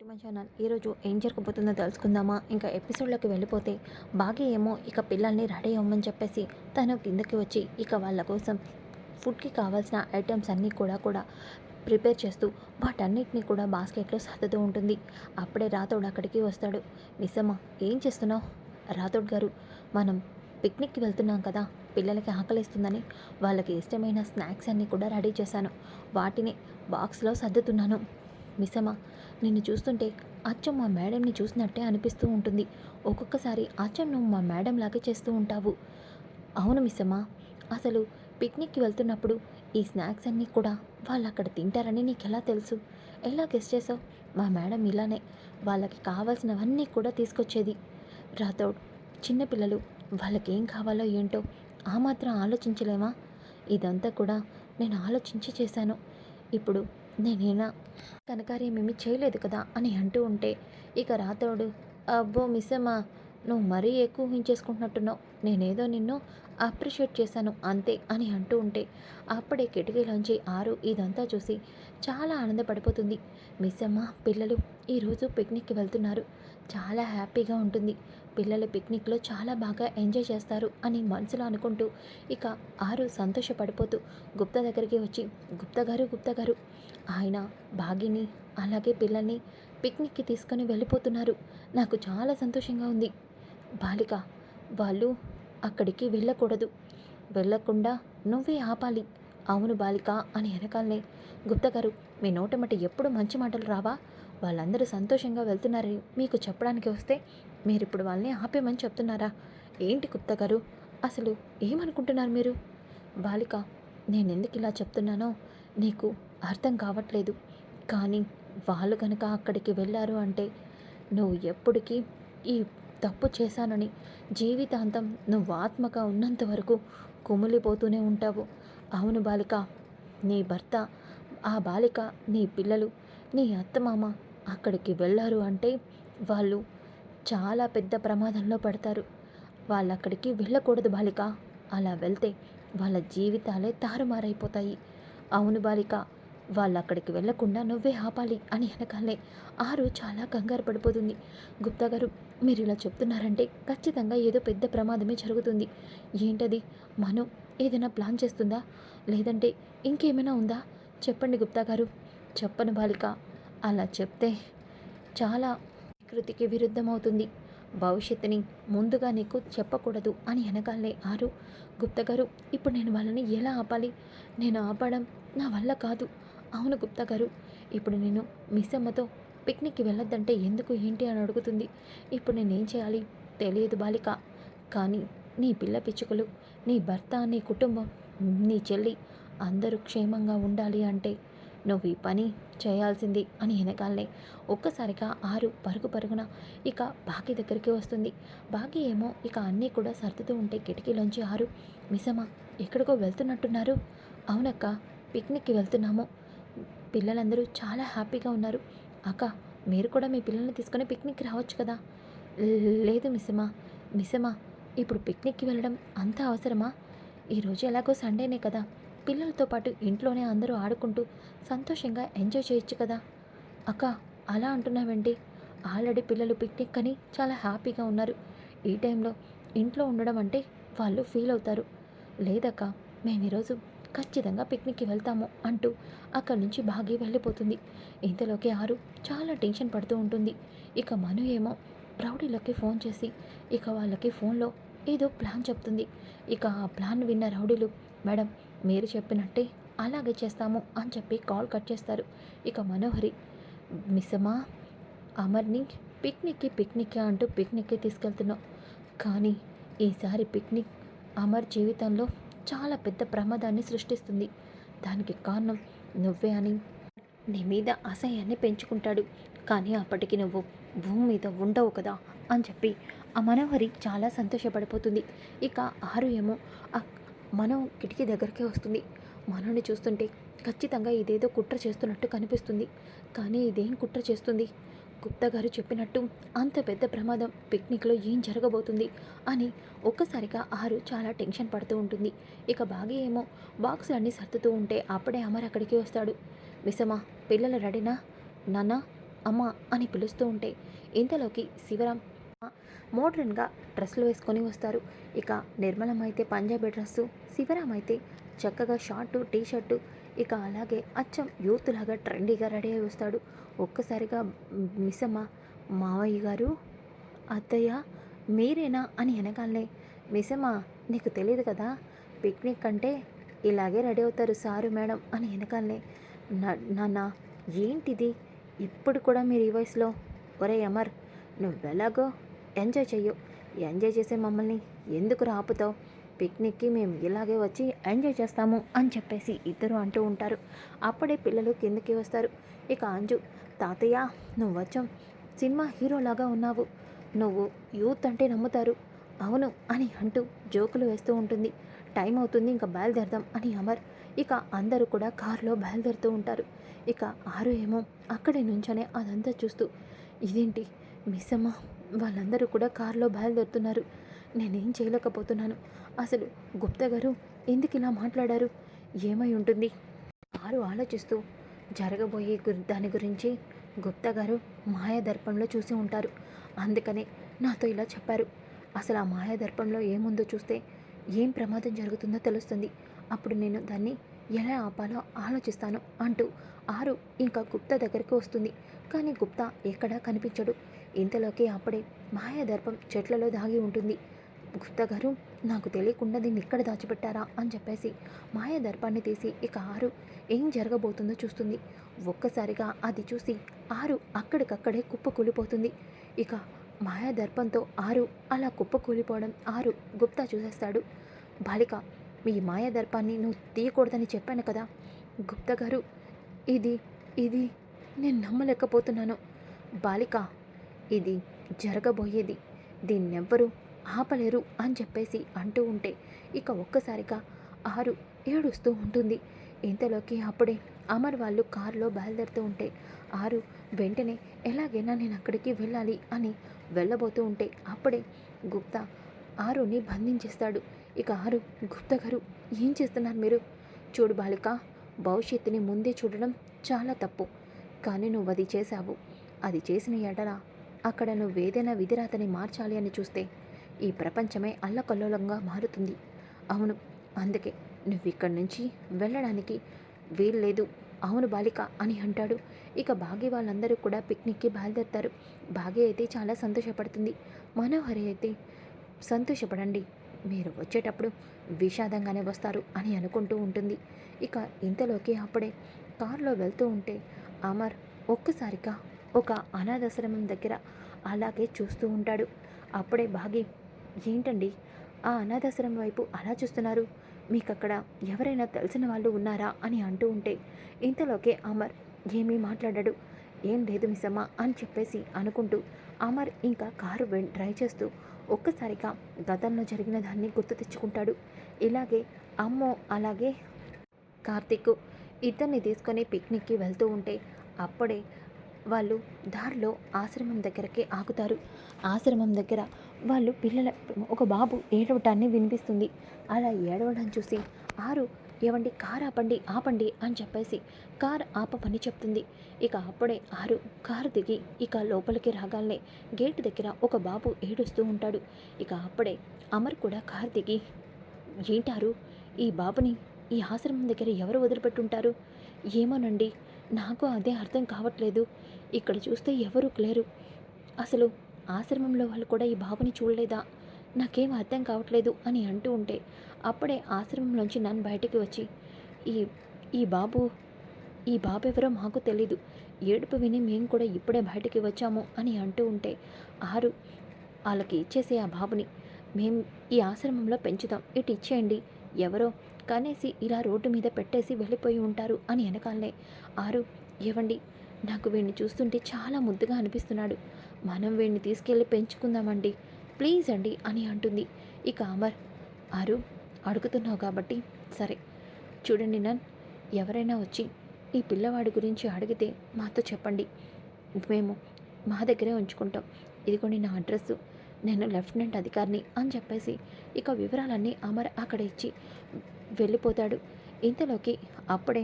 మా ఛానల్ ఈరోజు ఏం జరగబోతుందో తెలుసుకుందామా? ఇంకా ఎపిసోడ్లోకి వెళ్ళిపోతే బాగా ఏమో ఇక పిల్లల్ని రెడీ అవ్వమని చెప్పేసి తను కిందకి వచ్చి ఇక వాళ్ళ కోసం ఫుడ్కి కావాల్సిన ఐటమ్స్ అన్నీ కూడా ప్రిపేర్ చేస్తూ వాటన్నిటిని కూడా బాస్కెట్లో సర్దుతూ ఉంటుంది. అప్పుడే రాతోడు అక్కడికి వస్తాడు. నిజమా ఏం చేస్తున్నావు? రాతోడు గారు, మనం పిక్నిక్కి వెళ్తున్నాం కదా, పిల్లలకి ఆకలిస్తుందని వాళ్ళకి ఇష్టమైన స్నాక్స్ అన్నీ కూడా రెడీ చేశాను. వాటిని బాక్స్లో సర్దుతున్నాను. మిస్సమ్మ, నిన్ను చూస్తుంటే అచ్చం మా మేడంని చూసినట్టే అనిపిస్తూ ఉంటుంది. ఒక్కొక్కసారి అచ్చం నువ్వు మా మేడం లాగే చేస్తూ ఉంటావు. అవును మిస్సమ్మ, అసలు పిక్నిక్కి వెళ్తున్నప్పుడు ఈ స్నాక్స్ అన్నీ కూడా వాళ్ళు అక్కడ తింటారని నీకెలా తెలుసు? ఎలా గెస్ చేసావు? మా మేడం ఇలానే వాళ్ళకి కావాల్సినవన్నీ కూడా తీసుకొచ్చేది. రాథోడ్, చిన్నపిల్లలు వాళ్ళకేం కావాలో ఏంటో ఆ మాత్రం ఆలోచించలేమా? ఇదంతా కూడా నేను ఆలోచించి చేశాను. ఇప్పుడు నేనేనా ఘనకార్యమేమీ చేయలేదు కదా అని అంటూ ఉంటే ఇక రాతోడు, అబ్బో మిస్సమ్మా, నువ్వు మరీ ఎక్కువ ఊహించేసుకుంటున్నట్టున్నావు. నేనేదో నిన్ను అప్రిషియేట్ చేశాను అంతే అని అంటూ ఉంటే అప్పుడే కిటికీలోంచి ఆరు ఇదంతా చూసి చాలా ఆనందపడిపోతుంది. మిస్సమ్మ, పిల్లలు ఈరోజు పిక్నిక్కి వెళ్తున్నారు, చాలా హ్యాపీగా ఉంటుంది, పిల్లలు పిక్నిక్లో చాలా బాగా ఎంజాయ్ చేస్తారు అని మనసులో అనుకుంటూ ఇక ఆరు సంతోషపడిపోతూ గుప్తా దగ్గరికి వచ్చి, గుప్తా గారు, ఆయన భాగ్యని అలాగే పిల్లల్ని పిక్నిక్కి తీసుకొని వెళ్ళిపోతున్నారు. నాకు చాలా సంతోషంగా ఉంది. బాలిక, వాళ్ళు అక్కడికి వెళ్ళకూడదు, వెళ్ళకుండా నువ్వే ఆపాలి. అవును బాలిక అని వెనకాలనే, గుప్తగారు, మీ నోటమట ఎప్పుడు మంచి మాటలు రావా? వాళ్ళందరూ సంతోషంగా వెళ్తున్నారని మీకు చెప్పడానికి వస్తే మీరిప్పుడు వాళ్ళని ఆపేమని చెప్తున్నారా? ఏంటి గుప్తగారు, అసలు ఏమనుకుంటున్నారు మీరు? బాలిక, నేనెందుకు ఇలా చెప్తున్నానో నీకు అర్థం కావట్లేదు, కానీ వాళ్ళు కనుక అక్కడికి వెళ్ళారు అంటే నువ్వు ఎప్పటికీ ఈ తప్పు చేశానని జీవితాంతం నువ్వు ఆత్మగా ఉన్నంత వరకు కుమిలిపోతూనే ఉంటావు. అవును బాలిక, నీ భర్త, ఆ బాలిక, నీ పిల్లలు, నీ అత్తమామ అక్కడికి వెళ్ళారు అంటే వాళ్ళు చాలా పెద్ద ప్రమాదంలో పడతారు. వాళ్ళు అక్కడికి వెళ్ళకూడదు బాలిక. అలా వెళ్తే వాళ్ళ జీవితాలే తారుమారైపోతాయి. అవును బాలిక, వాళ్ళు అక్కడికి వెళ్లకుండా నువ్వే ఆపాలి అని వెనకాలే ఆరు చాలా కంగారు పడిపోతుంది. గుప్తా గారు, మీరు ఇలా చెప్తున్నారంటే ఖచ్చితంగా ఏదో పెద్ద ప్రమాదమే జరుగుతుంది. ఏంటది? మను ఏదైనా ప్లాన్ చేస్తుందా, లేదంటే ఇంకేమైనా ఉందా? చెప్పండి గుప్తా గారు. చెప్పను బాలిక, అలా చెప్తే చాలా ప్రకృతికి విరుద్ధమవుతుంది. భవిష్యత్తుని ముందుగా నీకు చెప్పకూడదు అని వెనకాలే ఆరు, గుప్తగారు, ఇప్పుడు నేను వాళ్ళని ఎలా ఆపాలి? నేను ఆపడం నా వల్ల కాదు. అవును గుప్తగారు, ఇప్పుడు నేను మిస్ అమ్మతో పిక్నిక్కి వెళ్ళొద్దంటే ఎందుకు ఏంటి అని అడుగుతుంది. ఇప్పుడు నేనేం చేయాలి తెలియదు బాలిక, కానీ నీ పిల్ల పిచ్చుకలు, నీ భర్త, నీ కుటుంబం, నీ చెల్లి అందరూ క్షేమంగా ఉండాలి అంటే నువ్వు ఈ పని చేయాల్సింది అని వెనకాలనే ఒక్కసారిగా ఆరు పరుగున ఇక బాగి దగ్గరికి వస్తుంది. బాగి ఏమో ఇక అన్నీ కూడా సర్దుతూ ఉంటే కిటికీలోంచి ఆరు, మిసమ్మ, ఎక్కడికో వెళ్తున్నట్టున్నారు? అవునక్క, పిక్నిక్కి వెళ్తున్నాము, పిల్లలందరూ చాలా హ్యాపీగా ఉన్నారు. అక్క, మీరు కూడా మీ పిల్లల్ని తీసుకొని పిక్నిక్కి రావచ్చు కదా? లేదు మిస్సమ్మ, ఇప్పుడు పిక్నిక్కి వెళ్ళడం అంత అవసరమా? ఈరోజు ఎలాగో సండేనే కదా, పిల్లలతో పాటు ఇంట్లోనే అందరూ ఆడుకుంటూ సంతోషంగా ఎంజాయ్ చేయొచ్చు కదా? అక్క, అలా అంటున్నావేంటి? ఆల్రెడీ పిల్లలు పిక్నిక్ అని చాలా హ్యాపీగా ఉన్నారు. ఈ టైంలో ఇంట్లో ఉండడం అంటే వాళ్ళు ఫీల్ అవుతారు. లేదక్క, మేము ఈరోజు ఖచ్చితంగా పిక్నిక్కి వెళ్తాము అంటూ అక్కడి నుంచి బాగి వెళ్ళిపోతుంది. ఇంతలోకి ఆరు చాలా టెన్షన్ పడుతూ ఉంటుంది. ఇక మను ఏమో రౌడీలకి ఫోన్ చేసి ఇక వాళ్ళకి ఫోన్లో ఏదో ప్లాన్ చెప్తుంది. ఇక ఆ ప్లాన్ విన్న రౌడీలు, మేడం మీరు చెప్పినట్టే అలాగే చేస్తాము అని చెప్పి కాల్ కట్ చేస్తారు. ఇక మనోహరి, మిస్సమ్మా, అమర్ని పిక్నిక్కి అంటూ పిక్నిక్కి తీసుకెళ్తున్నావు, కానీ ఈసారి పిక్నిక్ అమర్ జీవితంలో చాలా పెద్ద ప్రమాదాన్ని సృష్టిస్తుంది. దానికి కారణం నువ్వే అని నీ మీద అసహ్యాన్ని పెంచుకుంటాడు. కానీ అప్పటికి నువ్వు భూమి మీద ఉండవు కదా అని చెప్పి ఆ మనోహరి చాలా సంతోషపడిపోతుంది. ఇక ఆరు ఏమో ఆ మనో కిటికీ దగ్గరికి వస్తుంది. మనోని చూస్తుంటే ఖచ్చితంగా ఇదేదో కుట్ర చేస్తున్నట్టు కనిపిస్తుంది. కానీ ఇదేం కుట్ర చేస్తుంది? గుప్తా గారు చెప్పినట్టు అంత పెద్ద ప్రమాదం పిక్నిక్లో ఏం జరగబోతుంది అని ఒక్కసారిగా ఆరు చాలా టెన్షన్ పడుతూ ఉంటుంది. ఇక బాగా ఏమో బాక్సులన్నీ సర్దుతూ ఉంటే అప్పుడే అమర్ అక్కడికి వస్తాడు. మిసమా, పిల్లలు రెడీనా? నాన్న, అమ్మ అని పిలుస్తూ ఉంటే ఇంతలోకి శివరాం మోడ్రన్గా డ్రెస్సులు వేసుకొని వస్తారు. ఇక నిర్మలం అయితే పంజాబీ డ్రెస్సు, శివరాం అయితే చక్కగా షార్టు టీ షర్టు, ఇక అలాగే అచ్చం యూత్ లాగా ట్రెండీగా రెడీ అయి వస్తాడు. ఒక్కసారిగా మిస్సమ్మ, మావయ్య గారు, అత్తయ్య మీరేనా అని వెనకాలనే, మిస్సమ్మ నీకు తెలియదు కదా, పిక్నిక్ అంటే ఇలాగే రెడీ అవుతారు సారు మేడం అని వెనకాలనే, నాన్న ఏంటిది ఇప్పుడు కూడా మీరు ఈ వయసులో, ఒరే అమర్ నువ్వెలాగో ఎంజాయ్ చెయ్యు, ఎంజాయ్ చేసే మమ్మల్ని ఎందుకు ఆపుతావు, పిక్నిక్కి మేము ఇలాగే వచ్చి ఎంజాయ్ చేస్తాము అని చెప్పేసి ఇద్దరు అంటూ ఉంటారు. అప్పుడే పిల్లలు కిందకి వస్తారు. ఇక అంజు, తాతయ్య నువ్వు వచ్చాం, సినిమా హీరోలాగా ఉన్నావు, నువ్వు యూత్ అంటే నమ్ముతారు, అవును అని అంటూ జోకులు వేస్తూ ఉంటుంది. టైం అవుతుంది ఇంకా బయలుదేరదాం అని అమర్, ఇక అందరూ కూడా కారులో బయలుదేరుతూ ఉంటారు. ఇక ఆరు ఏమో అక్కడి నుంచనే అదంతా చూస్తూ, ఇదేంటి మిస్సమ్మ వాళ్ళందరూ కూడా కారులో బయలుదేరుతున్నారు, నేనేం చేయలేకపోతున్నాను, అసలు గుప్తా గారు ఎందుకు ఇలా మాట్లాడారు, ఏమై ఉంటుంది, ఆరు ఆలోచిస్తూ జరగబోయే దాని గురించి గుప్తా గారు మాయాదర్పంలో చూసి ఉంటారు, అందుకనే నాతో ఇలా చెప్పారు, అసలు ఆ మాయాదర్పంలో ఏముందో చూస్తే ఏం ప్రమాదం జరుగుతుందో తెలుస్తుంది, అప్పుడు నేను దాన్ని ఎలా ఆపాలో ఆలోచిస్తాను అంటూ ఆరు ఇంకా గుప్తా దగ్గరికి వస్తుంది. కానీ గుప్తా ఎక్కడా కనిపించడు. ఇంతలోకి అప్పుడే మాయాదర్పం చెట్లలో దాగి ఉంటుంది. గుప్తా గారు నాకు తెలియకుండా దీన్ని ఇక్కడ దాచిపెట్టారా అని చెప్పేసి మాయాదర్పాన్ని తీసి ఇక ఆరు ఏం జరగబోతుందో చూస్తుంది. ఒక్కసారిగా అది చూసి ఆరు అక్కడికక్కడే కుప్ప కూలిపోతుంది. ఇక మాయాదర్పంతో ఆరు అలా కుప్ప కూలిపోవడం ఆరు గుప్తా చూసేస్తాడు. బాలిక, మీ మాయాదర్పాన్ని నువ్వు తీయకూడదని చెప్పాను కదా గుప్తా గారు, ఇది ఇది నేను నమ్మలేకపోతున్నాను, బాలిక ఇది జరగబోయేది, దీన్నెవ్వరూ ఆపలేరు అని చెప్పేసి అంటూ ఉంటే ఇక ఒక్కసారిగా ఆరు ఏడుస్తూ ఉంటుంది. ఇంతలోకి అప్పుడే అమర్ వాళ్ళు కారులో బయలుదేరుతూ ఉంటే ఆరు వెంటనే ఎలాగైనా నేను అక్కడికి వెళ్ళాలి అని వెళ్ళబోతూ ఉంటే అప్పుడే గుప్తా ఆరుని బంధించేస్తాడు. ఇక ఆరు, గుప్తా గారు ఏం చేస్తున్నారు మీరు, చూడు బాలిక, భవిష్యత్తుని ముందే చూడడం చాలా తప్పు, కానీ నువ్వు అది చేశావు, అది చేసిన ఎడల అక్కడ నువ్వేదైనా విధిరాతని మార్చాలి అని చూస్తే ఈ ప్రపంచమే అల్లకల్లోలంగా మారుతుంది, అవును అందుకే నువ్విక్కడి నుంచి వెళ్ళడానికి వీల్లేదు, అవును బాలిక అని అంటాడు. ఇక భాగ్య వాళ్ళందరూ కూడా పిక్నిక్కి బయలుదేరుతారు. భాగ్య అయితే చాలా సంతోషపడుతుంది. మనోహరి అయితే, సంతోషపడండి, మీరు వచ్చేటప్పుడు విషాదంగానే వస్తారు అని అనుకుంటూ ఉంటుంది. ఇక ఇంతలోకి అప్పుడే కారులో వెళ్తూ ఉంటే అమర్ ఒక్కసారిగా ఒక అనాథాశ్రమం దగ్గర అలాగే చూస్తూ ఉంటాడు. అప్పుడే భాగి, ఏంటండి ఆ అనాథాశ్రమం వైపు అలా చూస్తున్నారు, మీకు అక్కడ ఎవరైనా తెలిసిన వాళ్ళు ఉన్నారా అని అంటూ ఉంటే ఇంతలోకే అమర్ ఏమీ మాట్లాడాడు. ఏం లేదు మిస్సమ్మ అని చెప్పేసి అనుకుంటూ అమర్ ఇంకా కారు డ్రైవ్ చేస్తూ ఒక్కసారిగా గతంలో జరిగిన దాన్ని గుర్తు తెచ్చుకుంటాడు. ఇలాగే అమ్మో అలాగే కార్తీక్ ఇద్దరిని తీసుకొని పిక్నిక్కి వెళ్తూ ఉంటే అప్పుడే వాళ్ళు దారిలో ఆశ్రమం దగ్గరికి ఆగుతారు. ఆశ్రమం దగ్గర వాళ్ళు ఒక బాబు ఏడవటాన్ని వినిపిస్తుంది. అలా ఏడవడం చూసి ఆరు, ఏవండి కారు ఆపండి ఆపండి అని చెప్పేసి కారు ఆపమని చెప్తుంది. ఇక అప్పుడే ఆరు కారు దిగి ఇక లోపలికి రాగానే గేటు దగ్గర ఒక బాబు ఏడుస్తూ ఉంటాడు. ఇక అప్పుడే అమర్ కూడా కారు దిగి, ఏంటారు ఈ బాబుని ఈ ఆశ్రమం దగ్గర ఎవరు వదిలిపెట్టుంటారు, ఏమోనండి నాకు అదే అర్థం కావట్లేదు, ఇక్కడ చూస్తే ఎవరూ లేరు, అసలు ఆశ్రమంలో వాళ్ళు కూడా ఈ బాబుని చూడలేదా, నాకేం అర్థం కావట్లేదు అని అంటూ ఉంటే అప్పుడే ఆశ్రమంలోంచి నన్ను బయటికి వచ్చి, ఈ ఈ బాబు ఈ బాబు ఎవరో మాకు తెలీదు, ఏడుపు విని మేము కూడా ఇప్పుడే బయటికి వచ్చాము అని అంటూ ఉంటే ఆరు, వాళ్ళకి ఇచ్చేసే ఆ బాబుని మేము ఈ ఆశ్రమంలో పెంచుతాం, ఇటు ఇచ్చేయండి, ఎవరో కనేసి ఇలా రోడ్డు మీద పెట్టేసి వెళ్ళిపోయి ఉంటారు అని వెనకాలనే ఆరు, ఏవండి నాకు వీడిని చూస్తుంటే చాలా ముద్దుగా అనిపిస్తున్నాడు, మనం వీడిని తీసుకెళ్ళి పెంచుకుందామండి ప్లీజ్ అండి అని అంటుంది. ఇక అమర్, ఆరు అడుగుతున్నావు కాబట్టి సరే, చూడండి నన్, ఎవరైనా వచ్చి ఈ పిల్లవాడి గురించి అడిగితే మాతో చెప్పండి, మేము మా దగ్గరే ఉంచుకుంటాం, ఇదిగోండి నా అడ్రస్సు, నేను లెఫ్టినెంట్ అధికారిని అని చెప్పేసి ఇక వివరాలన్నీ అమర్ అక్కడ ఇచ్చి వెళ్ళిపోతాడు. ఇంతలోకి అప్పుడే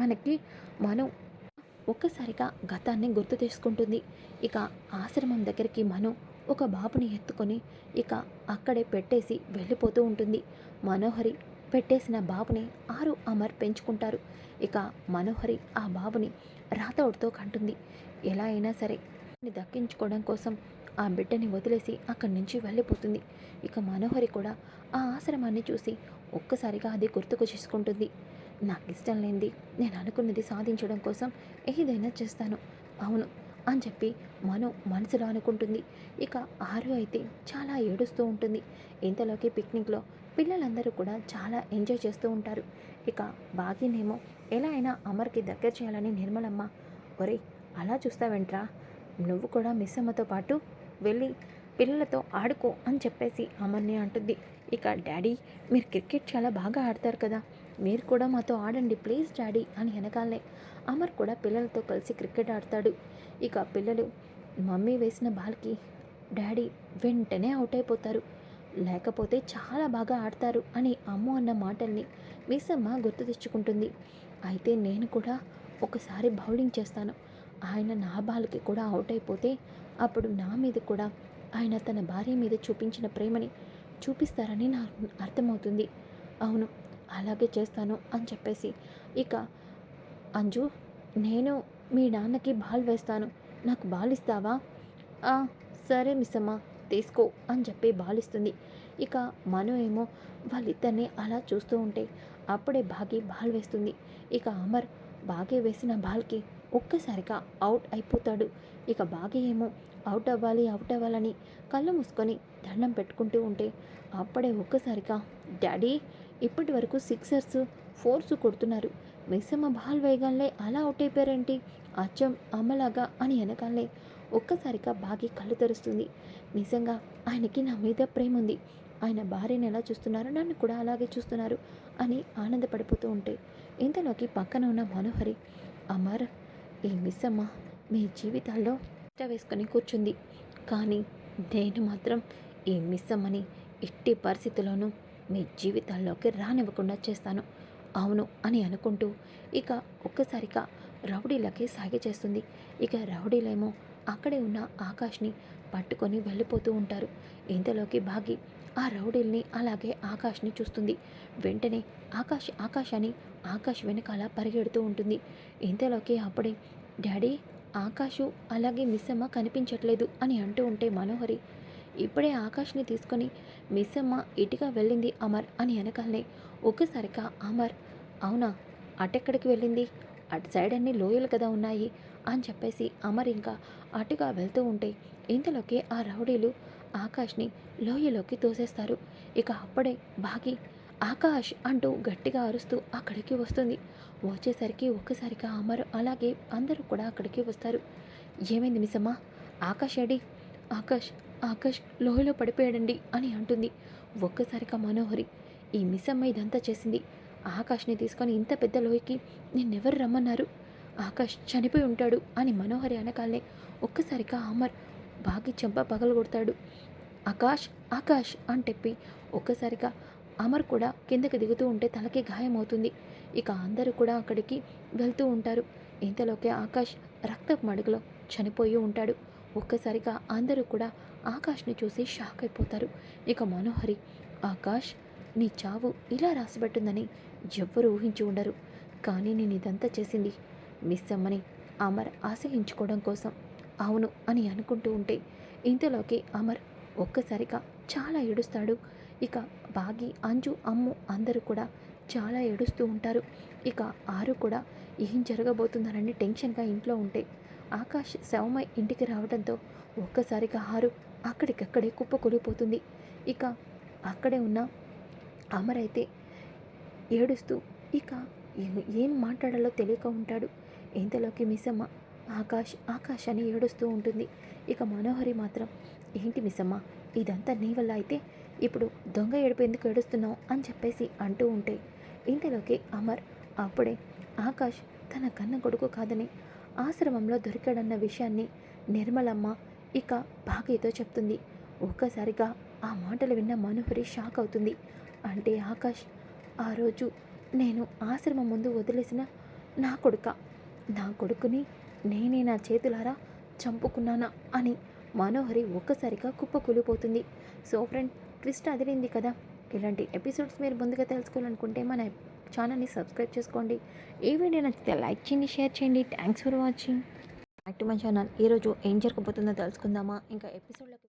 మనకి మను ఒక్కసారిగా గతాన్ని గుర్తు చేసుకుంటుంది. ఇక ఆశ్రమం దగ్గరికి మను ఒక బాబుని ఎత్తుకొని ఇక అక్కడే పెట్టేసి వెళ్ళిపోతూ ఉంటుంది. మనోహరి పెట్టేసిన బాబుని అమర్ పెంచుకుంటారు. ఇక మనోహరి ఆ బాబుని రాతోడుతో కంటుంది. ఎలా అయినా సరే దక్కించుకోవడం కోసం ఆ బిడ్డని వదిలేసి అక్కడి నుంచి వెళ్ళిపోతుంది. ఇక మనోహరి కూడా ఆ ఆశ్రమాన్ని చూసి ఒక్కసారిగా అది గుర్తుకు చేసుకుంటుంది. నాకు ఇష్టం లేనిది నేను అనుకున్నది సాధించడం కోసం ఏదైనా చేస్తాను, అవును అని చెప్పి మనసులో అనుకుంటుంది. ఇక అయితే చాలా ఏడుస్తూ ఉంటుంది. ఇంతలోకి పిక్నిక్లో పిల్లలందరూ కూడా చాలా ఎంజాయ్ చేస్తూ ఉంటారు. ఇక బాగినేమో ఎలా అయినా అమర్కి దగ్గర చేయాలని నిర్మలమ్మ, ఒరే అలా చూస్తావేంట్రా, నువ్వు కూడా మిస్ అమ్మతో పాటు వెళ్ళి పిల్లలతో ఆడుకో అని చెప్పేసి అమర్ని అంటుంది. ఇక డాడీ మీరు క్రికెట్ చాలా బాగా ఆడతారు కదా, మీరు కూడా మాతో ఆడండి ప్లీజ్ డాడీ అని వెనకాలే అమర్ కూడా పిల్లలతో కలిసి క్రికెట్ ఆడతాడు. ఇక పిల్లలు మమ్మీ వేసిన బాల్కి డాడీ వెంటనే అవుట్ అయిపోతారు, లేకపోతే చాలా బాగా ఆడతారు అని అమ్మ అన్న మాటల్ని మిస్ అమ్మ గుర్తు తెచ్చుకుంటుంది. అయితే నేను కూడా ఒకసారి బౌలింగ్ చేస్తాను, ఆయన నా బాల్కి కూడా అవుట్ అయిపోతే అప్పుడు నా మీద కూడా ఆయన తన భార్య మీద చూపించిన ప్రేమని చూపిస్తారని నాకు అర్థమవుతుంది, అవును అలాగే చేస్తాను అని చెప్పేసి ఇక అంజు నేను మీ నాన్నకి బాల్ వేస్తాను, నాకు బాల్ ఇస్తావా, "ఆ, సరే మిస్సమ్మ తీసుకో" అని చెప్పి బాల్ ఇస్తుంది. ఇక మను ఏమో వాళ్ళిద్దరిని అలా చూస్తూ ఉంటే అప్పుడే బాగి బాల్ వేస్తుంది. ఇక అమర్ బాగే వేసిన బాల్కి ఒక్కసారిగా అవుట్ అయిపోతాడు. ఇక బాగి ఏమో అవుట్ అవ్వాలని కళ్ళు మూసుకొని దండం పెట్టుకుంటూ ఉంటే అప్పుడే ఒక్కసారిగా డాడీ ఇప్పటి వరకు సిక్సర్స్ ఫోర్స్ కొడుతున్నారు, మిస్సమ్మ బాల్ వేయగానే అలా అవుట్ అయిపోయారేంటి, అచ్చం అమ్మలాగా అని వెనకాలే ఒక్కసారిగా బాగి కళ్ళు తెరుస్తుంది. నిజంగా ఆయనకి నా మీద ప్రేమ ఉంది, ఆయన భార్యను ఎలా చూస్తున్నారో నన్ను కూడా అలాగే చూస్తున్నారు అని ఆనందపడిపోతూ ఉంటే ఇంతలోకి పక్కన ఉన్న మనోహరి, అమర్ ఈ మిస్ అమ్మ మీ జీవితాల్లో వేసుకొని కూర్చుంది, కానీ నేను మాత్రం ఈ మిస్ అమ్మని ఎట్టి పరిస్థితుల్లోనూ మీ జీవితాల్లోకి రానివ్వకుండా చేస్తాను, అవును అని అనుకుంటూ ఇక ఒక్కసారిగా రౌడీలకి సాగి చేస్తుంది. ఇక రౌడీలేమో అక్కడే ఉన్న ఆకాష్ని పట్టుకొని వెళ్ళిపోతూ ఉంటారు. ఇంతలోకి బాగి ఆ రౌడీల్ని అలాగే ఆకాష్ని చూస్తుంది. వెంటనే ఆకాష్ అని ఆకాష్ వెనకాల పరిగెడుతూ ఉంటుంది. ఇంతలోకి అప్పుడే డాడీ ఆకాషు అలాగే మిస్ అమ్మ కనిపించట్లేదు అని అంటూ ఉంటే మనోహరి, ఇప్పుడే ఆకాష్ని తీసుకొని మిస్ అమ్మ ఇటుగా వెళ్ళింది అమర్ అని వెనకాలనే ఒక్కసారిగా అమర్, అవునా అటెక్కడికి వెళ్ళింది, అటు సైడ్ అన్ని లోయలు కదా ఉన్నాయి అని చెప్పేసి అమర్ ఇంకా అటుగా వెళ్తూ ఉంటే ఇంతలోకి ఆ రౌడీలు ఆకాష్ని లోయలోకి తోసేస్తారు. ఇక అప్పుడే బాగి ఆకాష్ అంటూ గట్టిగా అరుస్తూ అక్కడికి వస్తుంది. వచ్చేసరికి ఒక్కసారిగా అమర్ అలాగే అందరూ కూడా అక్కడికి వస్తారు. ఏమైంది మిస్సమ్మ, ఆకాష్ ఏడి, ఆకాష్ ఆకాష్ లోయలో పడిపోయాడండి అని అంటుంది. ఒక్కసారిగా మనోహరి, ఈ మిస్సమ్మ ఇదంతా చేసింది, ఆకాష్ని తీసుకొని ఇంత పెద్ద లోయకి నిన్నెవరు రమ్మన్నారు, ఆకాష్ చనిపోయి ఉంటాడు అని మనోహరి అనకాలనే ఒక్కసారిగా అమర్ బాగి చెంప పగలగొడతాడు. ఆకాష్ ఆకాష్ అని చెప్పి ఒక్కసారిగా అమర్ కూడా కిందకి దిగుతూ ఉంటే తలకి గాయమవుతుంది. ఇక అందరూ కూడా అక్కడికి వెళ్తూ ఉంటారు. ఇంతలోకే ఆకాష్ రక్తపు మడుగులో చనిపోయి ఉంటాడు. ఒక్కసారిగా అందరూ కూడా ఆకాష్ని చూసి షాక్ అయిపోతారు. ఇక మనోహరి, ఆకాష్ నీ చావు ఇలా రాసిపెట్టిందని ఎవ్వరూ ఊహించి ఉండరు, కానీ నేను ఇదంతా చేసింది మిస్ అమ్మని అమర్ ఆశయించుకోవడం కోసం, అవును అని అనుకుంటూ ఉంటే ఇంతలోకి అమర్ ఒక్కసారిగా చాలా ఏడుస్తాడు. ఇక బాగి అంజు అమ్ము అందరూ కూడా చాలా ఏడుస్తూ ఉంటారు. ఇక కూడా ఏం జరగబోతుందనని టెన్షన్గా ఇంట్లో ఉంటే ఆకాష్ శవమై ఇంటికి రావడంతో ఒక్కసారిగా అక్కడికక్కడే కుప్పకూలిపోతుంది. ఇక అక్కడే ఉన్న అమర్ అయితే ఏడుస్తూ ఇక ఏం మాట్లాడాలో తెలియక ఉంటాడు. ఇంతలోకి మిస్సమ్మ ఆకాష్ అని ఏడుస్తూ ఉంటుంది. ఇక మనోహరి మాత్రం, ఏంటి మిస్సమ్మ ఇదంతా నీ వల్ల అయితే ఇప్పుడు దొంగ ఏడుపు ఎందుకు ఏడుస్తున్నావు అని చెప్పేసి అంటూ ఉంటే ఇంతలోకి అమర్ అప్పుడే ఆకాష్ తన కన్న కొడుకు కాదని ఆశ్రమంలో దొరికాడన్న విషయాన్ని నిర్మలమ్మ ఇక భాగ్యతో చెప్తుంది. ఒక్కసారిగా ఆ మాటలు విన్న మనోహరి షాక్ అవుతుంది. అంటే ఆకాష్ ఆ రోజు నేను ఆశ్రమం ముందు వదిలేసిన నా కొడుక, నా కొడుకుని నేనే నా చేతులారా చంపుకున్నానా అని మనోహరి ఒక్కసారిగా కుప్పకూలిపోతుంది. సో ఫ్రెండ్, ట్విస్ట్ అదిరింది కదా. ఇలాంటి ఎపిసోడ్స్ మీరు ముందుగా తెలుసుకోవాలనుకుంటే మన ఛానల్ని సబ్స్క్రైబ్ చేసుకోండి. ఈ వీడియో నచ్చితే లైక్ చేయండి, షేర్ చేయండి. Thanks for watching. Back to my channel. ఈరోజు ఏం జరగబోతుందో తెలుసుకుందామా? ఇంకా ఎపిసోడ్లోకి